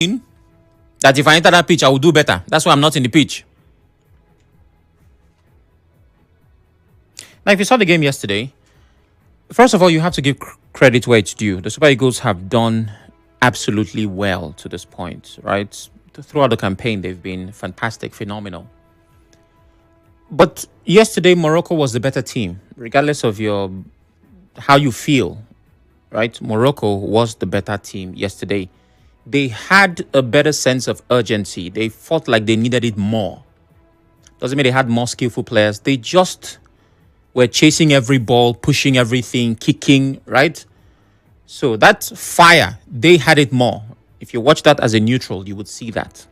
that if I enter that pitch, I will do better. That's why I'm not in the pitch. Now, if you saw the game yesterday, first of all, you have to give credit where it's due. The Super Eagles have done absolutely well to this point, right? Throughout the campaign, they've been fantastic, phenomenal. But yesterday, Morocco was the better team, regardless of how you feel, right? Morocco was the better team yesterday. They had a better sense of urgency. They felt like they needed it more. Doesn't mean they had more skillful players. They just were chasing every ball, pushing everything, kicking, right? So that fire, they had it more. If you watch that as a neutral, you would see that.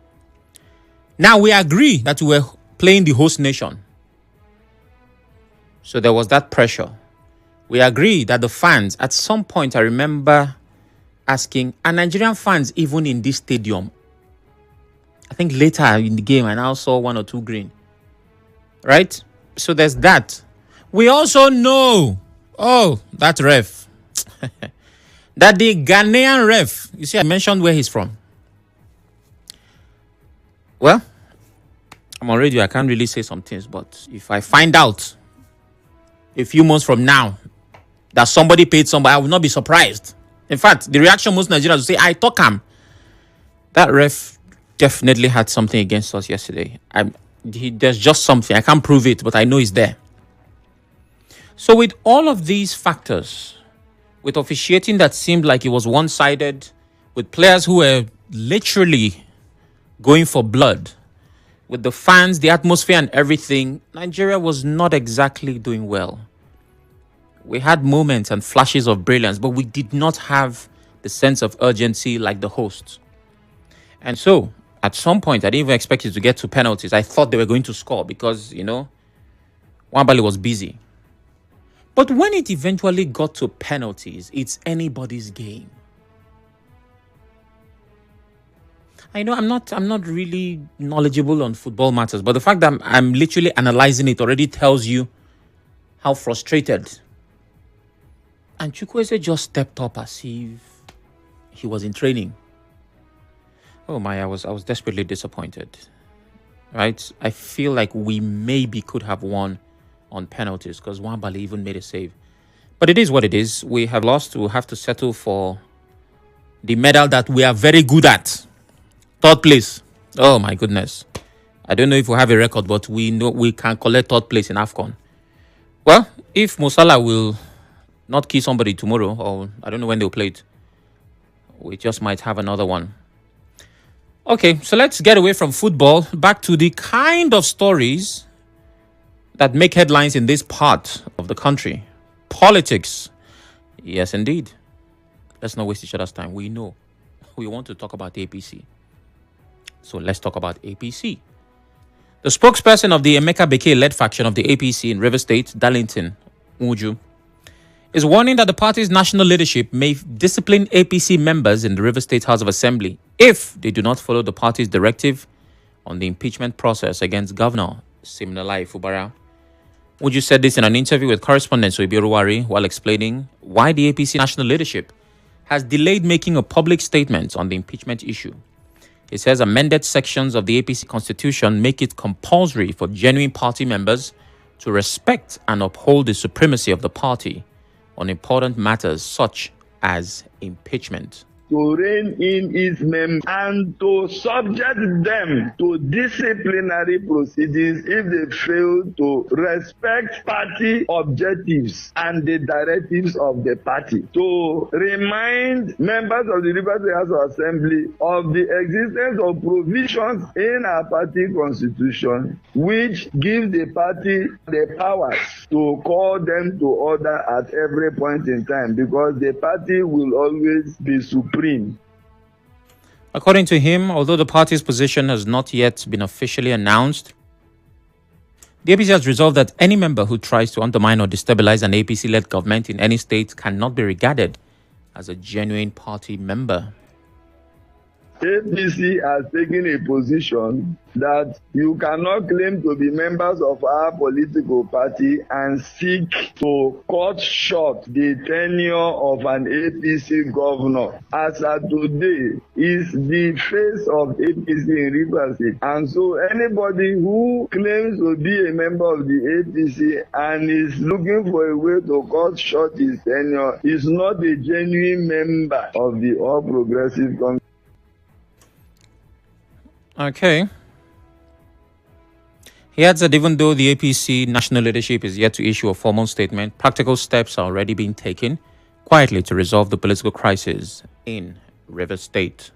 Now, we agree that we were playing the host nation. So there was that pressure. We agree that the fans, at some point, I remember asking, are Nigerian fans even in this stadium? I think later in the game, I now saw 1 or 2 green. Right? So there's that. We also know, that ref. That the Ghanaian ref, you see, I mentioned where he's from. Well, I'm on radio, I can't really say some things, but if I find out a few months from now that somebody paid somebody, I will not be surprised. In fact, the reaction most Nigerians will say, I talk him. That ref definitely had something against us yesterday. There's just something. I can't prove it, but I know it's there. So with all of these factors, with officiating that seemed like it was one-sided, with players who were literally going for blood, with the fans, the atmosphere and everything, Nigeria was not exactly doing well. We had moments and flashes of brilliance, but we did not have the sense of urgency like the hosts. And so, at some point, I didn't even expect it to get to penalties. I thought they were going to score because, Nwabali was busy. But when it eventually got to penalties, it's anybody's game. I know I'm not really knowledgeable on football matters, but the fact that I'm literally analyzing it already tells you how frustrated. And Chukwueze just stepped up as if he was in training. Oh my, I was desperately disappointed. Right? I feel like we maybe could have won on penalties because Nwabali even made a save. But it is what it is. We have lost. We'll have to settle for the medal that we are very good at. 3rd place. Oh my goodness. I don't know if we have a record, but we know we can collect 3rd place in AFCON. Well, if Musala will not kill somebody tomorrow, or I don't know when they'll play it, we just might have another one. Okay, so let's get away from football, back to the kind of stories that make headlines in this part of the country. Politics. Yes, indeed. Let's not waste each other's time. We know. We want to talk about APC. So let's talk about APC. The spokesperson of the Emeka Beke-led faction of the APC in River State, Darlington Uju, is warning that the party's national leadership may discipline APC members in the River State House of Assembly if they do not follow the party's directive on the impeachment process against Governor Fubara. Uju said this in an interview with correspondent Soibiruwari while explaining why the APC national leadership has delayed making a public statement on the impeachment issue. He says amended sections of the APC constitution make it compulsory for genuine party members to respect and uphold the supremacy of the party on important matters such as impeachment. To rein in its members and to subject them to disciplinary proceedings if they fail to respect party objectives and the directives of the party. To remind members of the River State House of Assembly of the existence of provisions in our party constitution which give the party the powers to call them to order at every point in time, because the party will always be supreme. According to him, although the party's position has not yet been officially announced, the APC has resolved that any member who tries to undermine or destabilize an APC-led government in any state cannot be regarded as a genuine party member. APC has taken a position that you cannot claim to be members of our political party and seek to cut short the tenure of an APC governor. As of today, is the face of APC in Rivers State. And so anybody who claims to be a member of the APC and is looking for a way to cut short his tenure is not a genuine member of the All Progressive Congress. Okay. He adds that even though the APC national leadership is yet to issue a formal statement, practical steps are already being taken quietly to resolve the political crisis in Rivers State.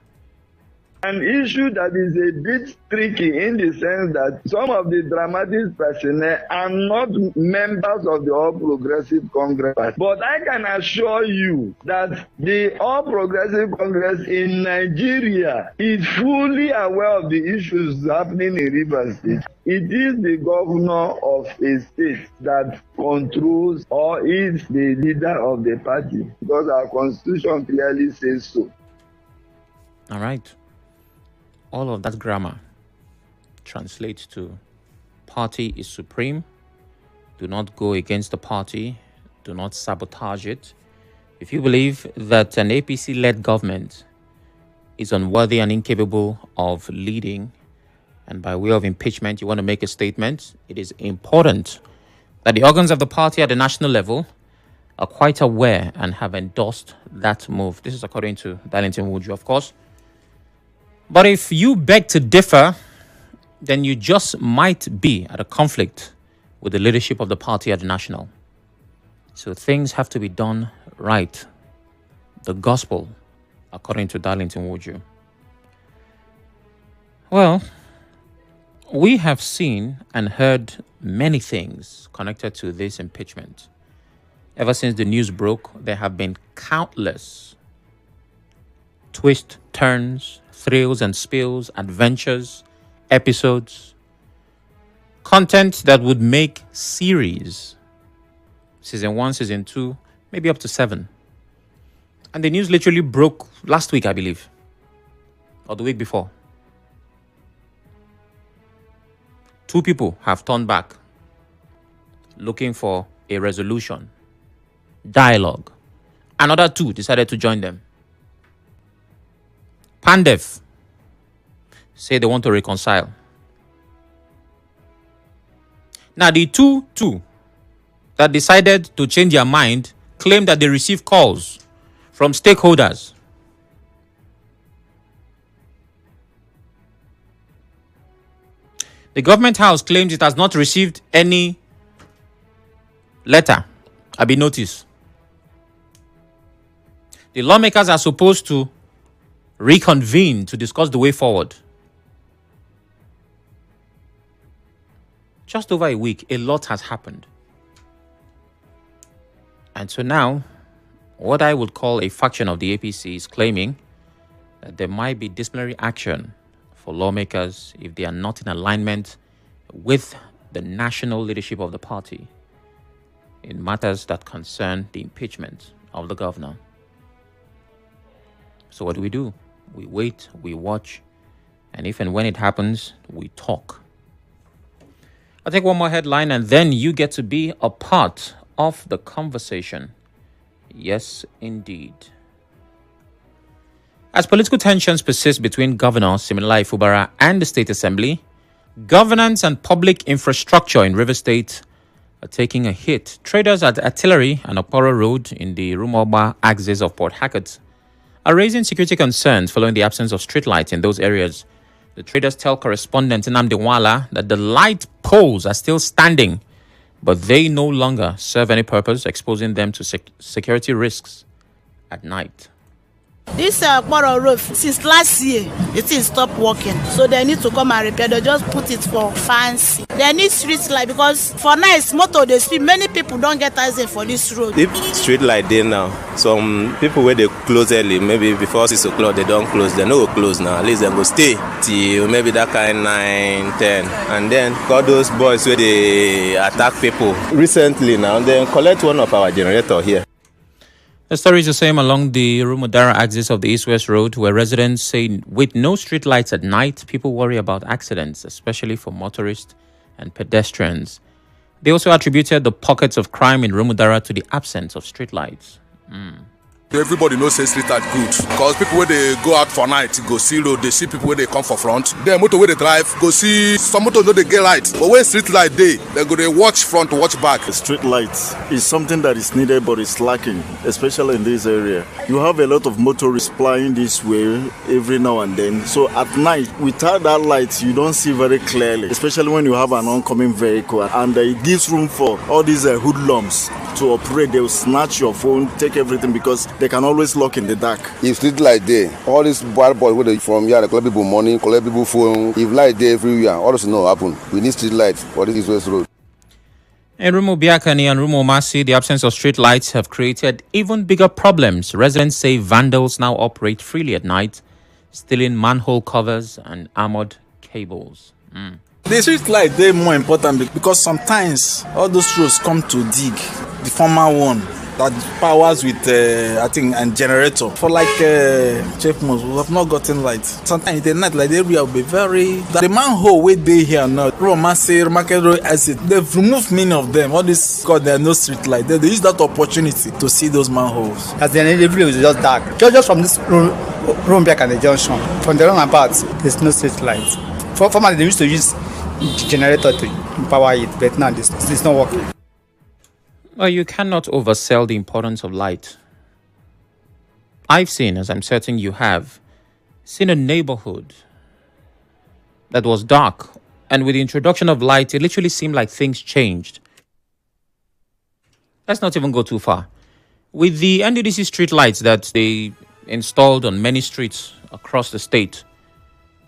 An issue that is a bit tricky in the sense that some of the dramatic personnel are not members of the All Progressive Congress. But I can assure you that the All Progressive Congress in Nigeria is fully aware of the issues happening in Rivers State. It is the governor of a state that controls or is the leader of the party, because our constitution clearly says so. All right. All of that grammar translates to party is supreme. Do not go against the party. Do not sabotage it. If you believe that an APC-led government is unworthy and incapable of leading, and by way of impeachment, you want to make a statement, it is important that the organs of the party at the national level are quite aware and have endorsed that move. This is according to Darlington Woodrow, of course. But if you beg to differ, then you just might be at a conflict with the leadership of the party at the national. So things have to be done right. The gospel, according to Darlington Woodrow. Well, we have seen and heard many things connected to this impeachment. Ever since the news broke, there have been countless twists, turns, thrills and spills, adventures, episodes, content that would make series, season 1, season 2, maybe up to 7. And the news literally broke last week, I believe, or the week before. 2 people have turned back looking for a resolution, dialogue. Another 2 decided to join them. Pandef say they want to reconcile. Now, the two that decided to change their mind claim that they received calls from stakeholders. The government house claims it has not received any letter, notice. The lawmakers are supposed to reconvene to discuss the way forward. Just over a week, a lot has happened. And so now, what I would call a faction of the APC is claiming that there might be disciplinary action for lawmakers if they are not in alignment with the national leadership of the party in matters that concern the impeachment of the governor. So what do? We wait, we watch, and if and when it happens, we talk. I'll take one more headline and then you get to be a part of the conversation. Yes, indeed. As political tensions persist between Governor Fubara and the State Assembly, governance and public infrastructure in Rivers State are taking a hit. Traders at Artillery and Oporo Road in the Rumoba axis of Port Harcourt are raising security concerns following the absence of street lights in those areas. The traders tell correspondent Nnamdi Nwala that the light poles are still standing, but they no longer serve any purpose, exposing them to security risks at night. This Morrocco roof, since last year, it is stopped working. So they need to come and repair. They just put it for fancy. They need street light because for nights, motor they speed. Many people don't get access for this road. If street light there now, some people where they close early, maybe before 6 o'clock, they don't close. They no go close now. At least they go stay till maybe that kind 9, 10. And then got those boys where they attack people. Recently now, they collect one of our generator here. The story is the same along the Rumudara axis of the East-West Road, where residents say with no street lights at night, people worry about accidents, especially for motorists and pedestrians. They also attributed the pockets of crime in Rumudara to the absence of street lights. Everybody knows say street light good because people when they go out for night go see road, they see people when they come for front. Then motor when they drive go see some motor know they get light, but when street light they go they watch front, watch back. The street lights is something that is needed but it's lacking, especially in this area. You have a lot of motorists plying this way every now and then. So at night, without that light, you don't see very clearly, especially when you have an oncoming vehicle, and it gives room for all these hoodlums to operate. They will snatch your phone, take everything because they can always lock in the dark. If street light there, all these bad boys where they from here, they collect people money, collect people phone. If light there everywhere, all this no happen. We need street lights for this West Road. In Rumo Biakani and Rumo Masi, the absence of street lights have created even bigger problems. Residents say vandals now operate freely at night, stealing manhole covers and armored cables. The street light they're more important because sometimes all those roads come to dig. The former one that powers with I think and generator for like 12 months we have not gotten light. Sometimes in the night like the area will be very the manhole where they here now Romance Market Road exit they've removed many of them. All this because there are no street light. They use that opportunity to see those manholes. As the area is just dark. Just from this room back at the junction, from the roundabout, there's no street light. Formerly they used to use the generator to power it, but now it's not working. Well, you cannot oversell the importance of light. I've seen, as I'm certain you have, seen a neighborhood that was dark, and with the introduction of light, it literally seemed like things changed. Let's not even go too far. With the NDDC street lights that they installed on many streets across the state,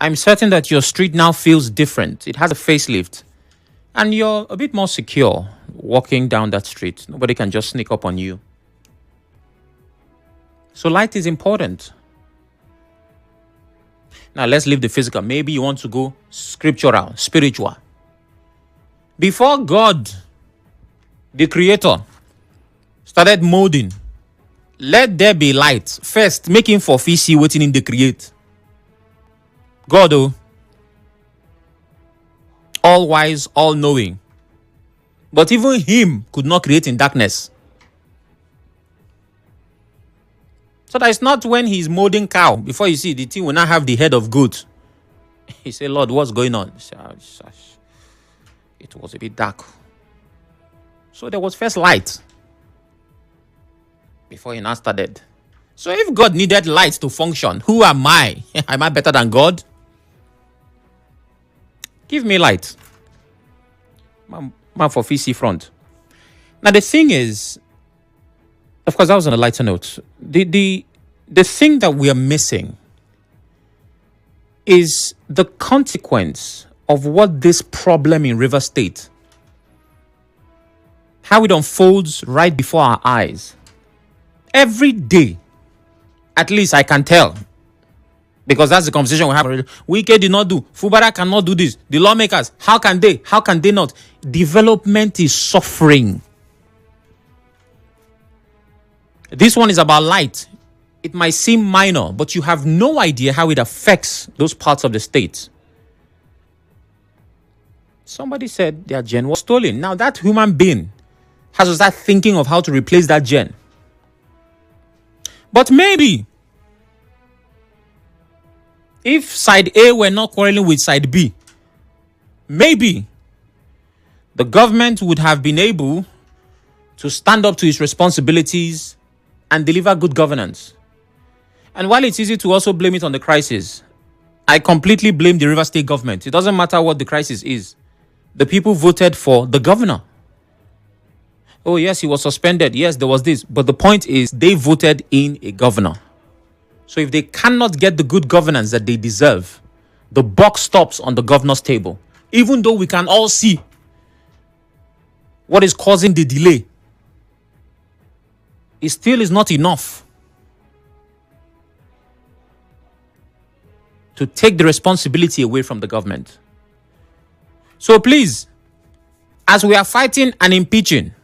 I'm certain that your street now feels different. It has a facelift. And you're a bit more secure walking down that street. Nobody can just sneak up on you. So light is important. Now let's leave the physical. Maybe you want to go scriptural, spiritual. Before God, the creator, started molding, let there be light. First, make him for see waiting in the create. God, all wise, all knowing. But even him could not create in darkness. So that it's not when he's molding cow, before you see the thing will not have the head of goat. He said, Lord, what's going on? It was a bit dark. So there was first light before he now started. So if God needed light to function, who am I? Am I better than God? Give me light. Man for VC front. Now the thing is, of course, that was on a lighter note. The thing that we are missing is the consequence of what this problem in River State, how it unfolds right before our eyes. Every day, at least I can tell. Because that's the conversation we have already. Wike did not do. Fubara cannot do this. The lawmakers, how can they? How can they not? Development is suffering. This one is about light. It might seem minor, but you have no idea how it affects those parts of the state. Somebody said their gen was stolen. Now that human being has to start thinking of how to replace that gen. But maybe if side A were not quarreling with side B, maybe the government would have been able to stand up to its responsibilities and deliver good governance. And while it's easy to also blame it on the crisis, I completely blame the River State government. It doesn't matter what the crisis is. The people voted for the governor. Oh, yes, he was suspended. Yes, there was this. But the point is, they voted in a governor. So if they cannot get the good governance that they deserve, the buck stops on the governor's table. Even though we can all see what is causing the delay, it still is not enough to take the responsibility away from the government. So please, as we are fighting and impeaching,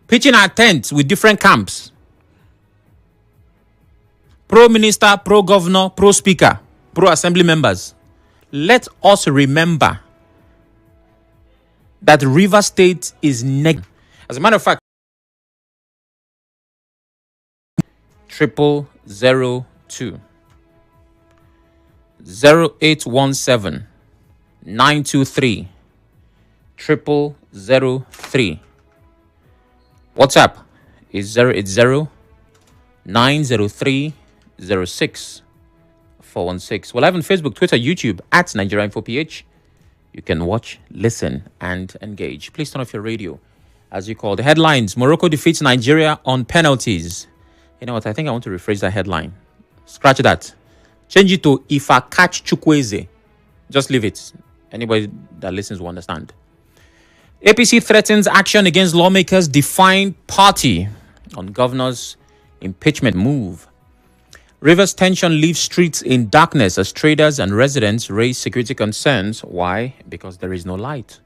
pitching our tents with different camps, pro-minister, pro-governor, pro-speaker, pro-assembly members, let us remember that River State is negative. As a matter of fact, 0002 0817 923 0003. WhatsApp is 080 903 06 416. We're live on Facebook, Twitter, YouTube at Nigeria Info PH. You can watch, listen, and engage. Please turn off your radio as you call. The headlines: Morocco defeats Nigeria on penalties. You know what? I think I want to rephrase that headline. Scratch that. Change it to "If I catch Chukwueze." Just leave it. Anybody that listens will understand. APC threatens action against lawmakers defying party on governor's impeachment move. Rivers tension leaves streets in darkness as traders and residents raise security concerns. Why? Because there is no light.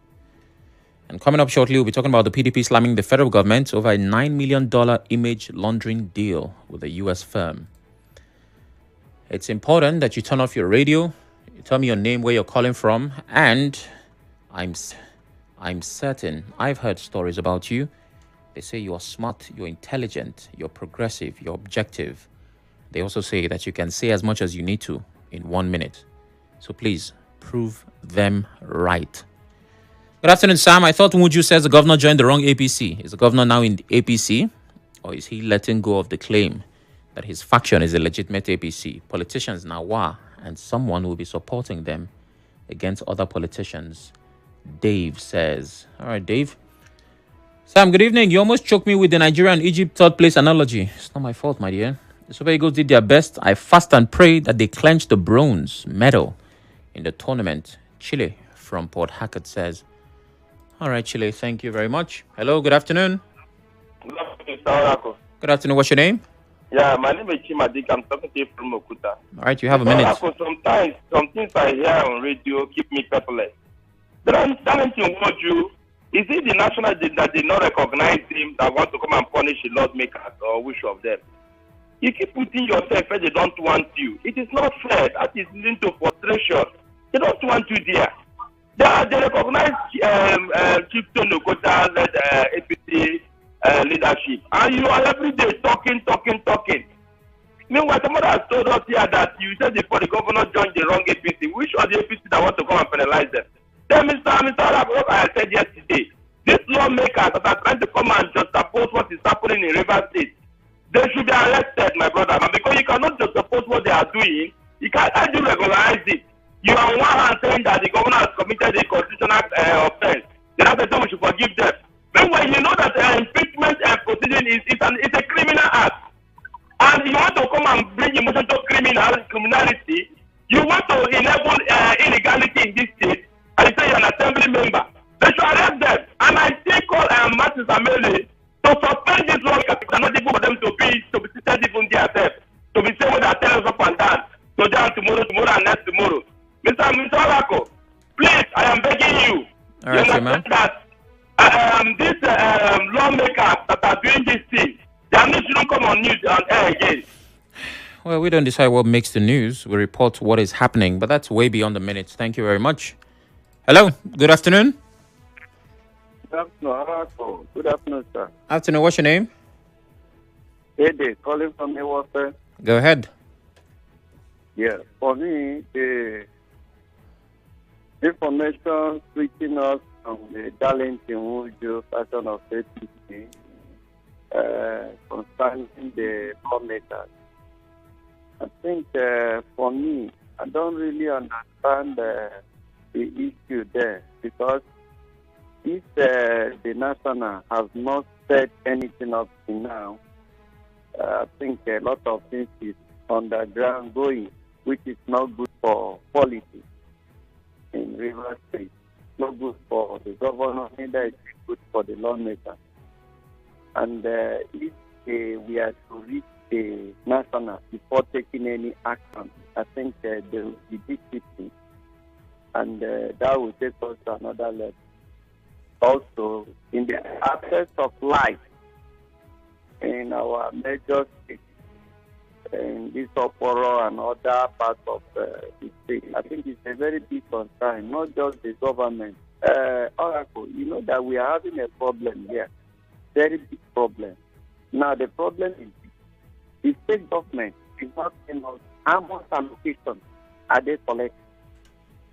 And coming up shortly, we'll be talking about the PDP slamming the federal government over a $9 million image laundering deal with a U.S. firm. It's important that you turn off your radio, you tell me your name, where you're calling from, and I'm certain I've heard stories about you. They say you are smart, you're intelligent, you're progressive, you're objective. They also say that you can say as much as you need to in 1 minute. So please, prove them right. Good afternoon, Sam. I thought Muju says the governor joined the wrong APC. Is the governor now in the APC? Or is he letting go of the claim that his faction is a legitimate APC? Politicians now are, and someone will be supporting them against other politicians. Dave says. All right, Dave. Sam, good evening. You almost choked me with the Nigeria and Egypt third place analogy. It's not my fault, my dear. The Super Eagles did their best. I fast and pray that they clinch the bronze medal in the tournament. Chile from Port Hackett says. All right, Chile, thank you very much. Hello, good afternoon. Good afternoon, Mr. Good afternoon. What's your name? Yeah, my name is Chimadik. I'm talking to you from Okuta. All right, you have a minute. Sometimes some things I hear on radio keep me perplexed. But I'm telling you, is it the national that did not recognize him that want to come and punish the lawmakers, or which of them? You keep putting yourself where they don't want you. It is not fair. That is leading to frustration. They don't want you there. They recognize Chief Tonokota led APC leadership. And you are every day talking. Meanwhile, somebody has told us here that you said before the governor joined the wrong APC. Which are the APC that want to come and penalize them? Then, Mr. what I said yesterday, these lawmakers that are trying to come and just oppose what is happening in River State, they should be arrested, my brother. But because you cannot just oppose what they are doing, you can't regularize it. You are on one hand saying that the governor has committed a constitutional offense. The other time we should forgive them. Meanwhile, you know that impeachment proceeding is a criminal act. And you want to come and bring emotion to criminality. You want to enable illegality in this state. And you say you're an assembly member. They should arrest them. And I still call Martin Samele to suspend this law because it's not even for them to be seated even themselves. To be saying what they tell us up and down. Today and tomorrow and next tomorrow. Mr. Olako, please, I am begging you. All right, you understand that these lawmakers that are doing this thing, they are not shouldn't come on news on air again. Well, we don't decide what makes the news. We report what is happening, but that's way beyond the minutes. Thank you very much. Hello, good afternoon. Good afternoon, Olako. Good afternoon, sir. Afternoon, what's your name? Ede, calling from Iwofe. Go ahead. Yes, for me, the information reaching us from the Darlington Wujo faction of APC concerning the lawmakers. I think for me, I don't really understand the issue there because if the national has not said anything up to now, I think a lot of things is underground going, which is not good for politics in River State, not good for the governor, neither is it good for the lawmaker. And if we are to reach the national before taking any action, I think there will be discipline, and that will take us to another level. Also, in the absence of light in our major states, in this Oporo and other parts of the state. I think it's a very big concern, not just the government. Oracle, you know that we are having a problem here, very big problem. Now the problem is the state government is not paying us how much allocation are they collecting.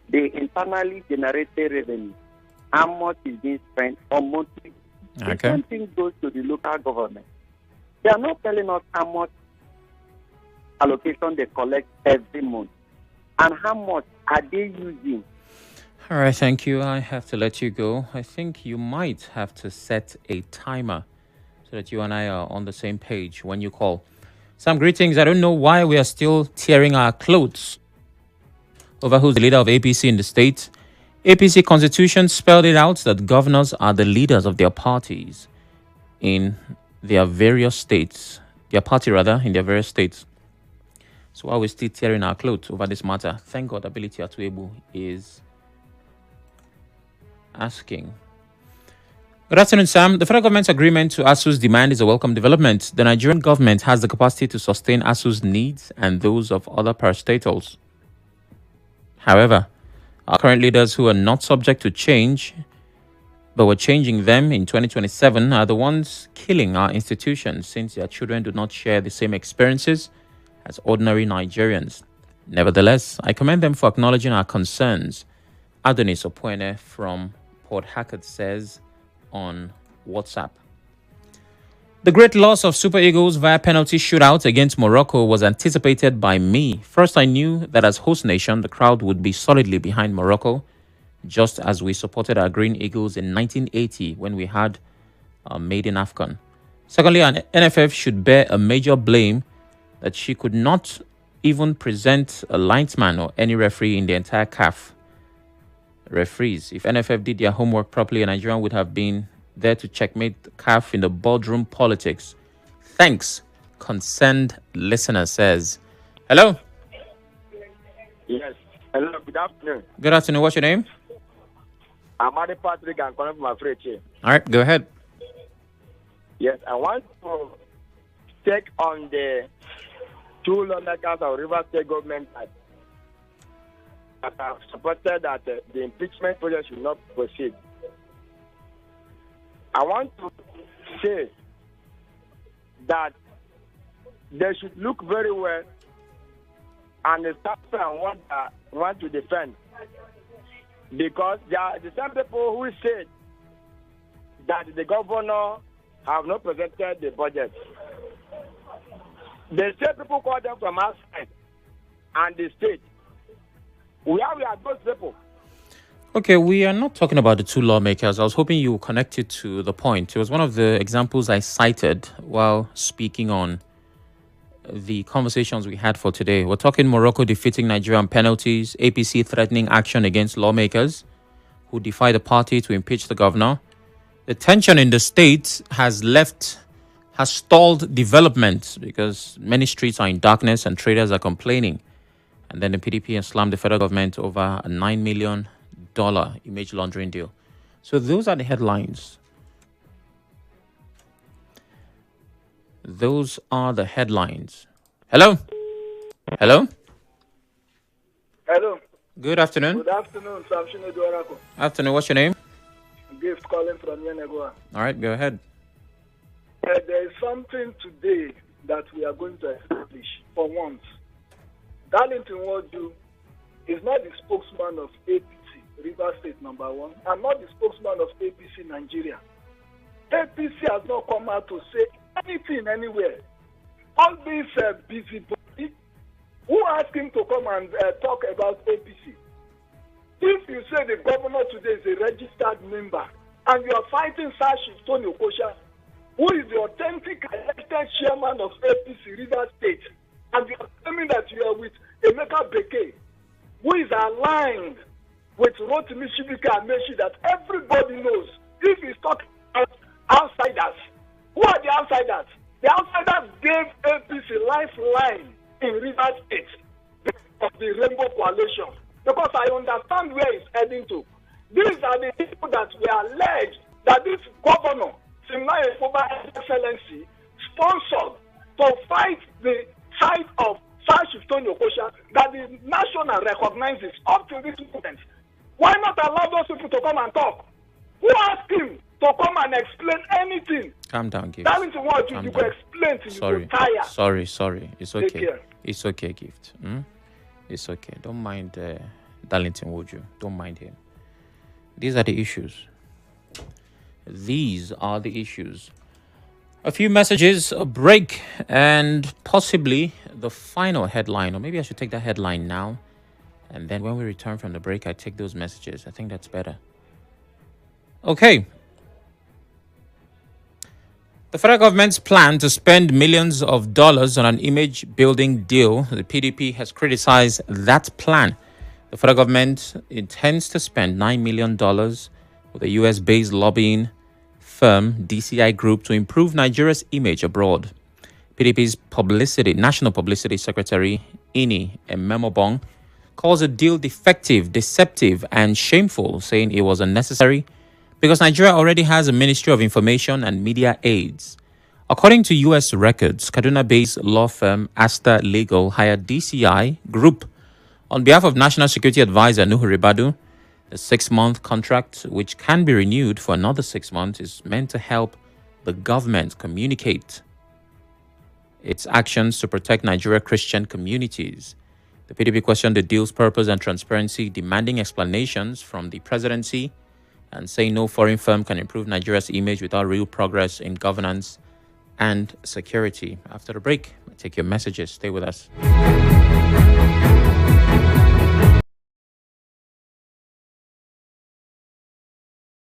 The internally generated revenue, how much is being spent on monthly. The same thing goes to the local government. They are not telling us how much allocation they collect every month and how much are they using. All right, thank you. I have to let you go. I think you might have to set a timer so that you and I are on the same page when you call. Some greetings. I don't know why we are still tearing our clothes over who's the leader of APC in the state. APC constitution spelled it out that governors are the leaders of their parties in their various states. Their party, rather, in their various states. So while we're still tearing our clothes over this matter, thank God Ability Atuebu is asking. Good afternoon, Sam. The federal government's agreement to ASU's demand is a welcome development. The Nigerian government has the capacity to sustain ASU's needs and those of other parastatals. However, our current leaders who are not subject to change, but we're changing them in 2027, are the ones killing our institutions since their children do not share the same experiences as ordinary Nigerians. Nevertheless, I commend them for acknowledging our concerns. Adonis Opoene from Port Harcourt says on WhatsApp. The great loss of Super Eagles via penalty shootout against Morocco was anticipated by me. First, I knew that as host nation, the crowd would be solidly behind Morocco, just as we supported our Green Eagles in 1980 when we had our maiden AFCON. Secondly, an NFF should bear a major blame that she could not even present a linesman or any referee in the entire CAF referees. If NFF did their homework properly, Nigeria would have been there to checkmate the CAF in the boardroom politics. Thanks, concerned listener says. Hello? Yes. Hello, good afternoon. Good afternoon. What's your name? I'm Adi Patrick. I'm calling from Afreche. All right, go ahead. Yes, I want to check on the two lawmakers of River State government that have supported that the impeachment project should not proceed. I want to say that they should look very well and stop and want to defend, because they are the same people who said that the governor have not presented the budget. The same people call them from outside and the state. Where we are those people? Okay, we are not talking about the two lawmakers. I was hoping you connected to the point. It was one of the examples I cited while speaking on the conversations we had for today. We're talking Morocco defeating Nigeria on penalties, APC threatening action against lawmakers who defy the party to impeach the governor. The tension in the state has stalled development because many streets are in darkness and traders are complaining. And then the PDP has slammed the federal government over a $9 million image laundering deal. So those are the headlines. Those are the headlines. Hello? Hello? Hello. Good afternoon. Good afternoon, Sam Chinedu. Afternoon. What's your name? Gift calling from Yenegoa. All right, go ahead. There is something today that we are going to establish for once. Darlington Wodu is not the spokesman of APC, River State number 1, and not the spokesman of APC Nigeria. APC has not come out to say anything anywhere. All these busybody who asked him to come and talk about APC. If you say the governor today is a registered member and you are fighting Sashi Tony Okosha, who is the authentic elected chairman of APC River State, and you are telling me that you are with Emeka Beke, who is aligned with Rotimi Shibika and Meshi, that everybody knows. If he's talking about outsiders, who are the outsiders? The outsiders gave APC lifeline in River State of the Rainbow Coalition, because I understand where it's heading to. These are the people that were alleged that this governor, Simnaye Fubara Excellency, sponsored to fight the side of Tony Okosha that the national recognizes up to this moment. Why not allow those people to come and talk? Who asked him to come and explain anything? Calm down, Gift. Darlington, what you could explain to Sorry. you tire. Sorry. It's okay. It's okay, Gift. It's okay. Don't mind Darlington, would you? Don't mind him. These are the issues. These are the issues. A few messages, a break, and possibly the final headline. Or maybe I should take that headline now. And then when we return from the break, I take those messages. I think that's better. Okay. The federal government's plan to spend millions of dollars on an image-building deal, the PDP has criticized that plan. The federal government intends to spend $9 million with a U.S.-based lobbying firm, DCI Group, to improve Nigeria's image abroad. PDP's National Publicity Secretary, Ini Ememobong, calls the deal defective, deceptive, and shameful, saying it was unnecessary because Nigeria already has a Ministry of Information and Media Aids. According to U.S. records, Kaduna-based law firm Asta Legal hired DCI Group on behalf of National Security Advisor Nuhu Ribadu. The 6-month contract, which can be renewed for another 6 months, is meant to help the government communicate its actions to protect Nigeria Christian communities. The PDP questioned the deal's purpose and transparency, demanding explanations from the presidency and saying no foreign firm can improve Nigeria's image without real progress in governance and security. After the break, I take your messages. Stay with us.